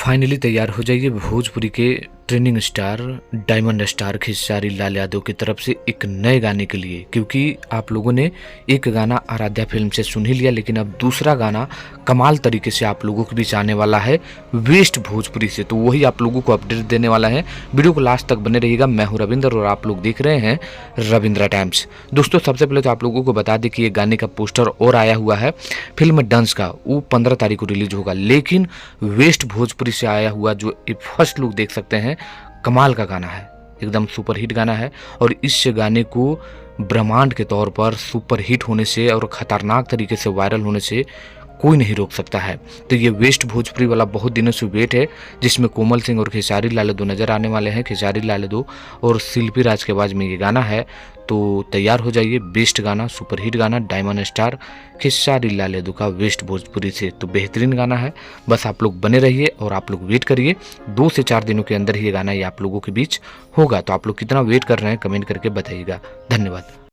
Finally तैयार हो जाइए भोजपुरी के trending star diamond star Khesari Lal Yadav की तरफ से एक नए गाने के लिए, क्योंकि आप लोगों ने एक गाना आराध्या फिल्म से सुन ही लिया, लेकिन अब दूसरा गाना कमाल तरीके से आप लोगों के बीच आने वाला है वेस्ट भोजपुरी से। तो वही आप लोगों को अपडेट देने वाला है। वीडियो को लास्ट तक बने रहिएगा। मैं हूं रविंद्र और आप लोग देख रहे हैं रविंद्रा टाइम्स। दोस्तों, सबसे पहले तो आप लोगों को बता दें कि ये गाने का पोस्टर और आया हुआ है फिल्म डंस का, वो 15 तारीख को रिलीज होगा। लेकिन वेस्ट भोजपुरी से आया हुआ जो फर्स्ट लुक देख सकते हैं, कमाल का गाना है, एकदम सुपर हिट गाना है। और इस गाने को ब्रह्मांड के तौर पर सुपर हिट होने से और खतरनाक तरीके से वायरल होने से कोई नहीं रोक सकता है। तो ये वेस्ट भोजपुरी वाला बहुत दिनों से वेट है, जिसमें कोमल सिंह और खेसारी लाल यादव नजर आने वाले हैं। खेसारी लाल यादव और शिल्पी राज के आवाज में ये गाना है। तो तैयार हो जाइए, बेस्ट गाना, सुपर हिट गाना, डायमंड स्टार खेसारी लाल यादव का वेस्ट भोजपुरी से। तो बेहतरीन गाना है, बस आप लोग बने रहिए और आप लोग वेट करिए। 2 से 4 दिनों के अंदर ही ये गाना ये आप लोगों के बीच होगा। तो आप लोग कितना वेट कर रहे हैं कमेंट करके बताइएगा। धन्यवाद।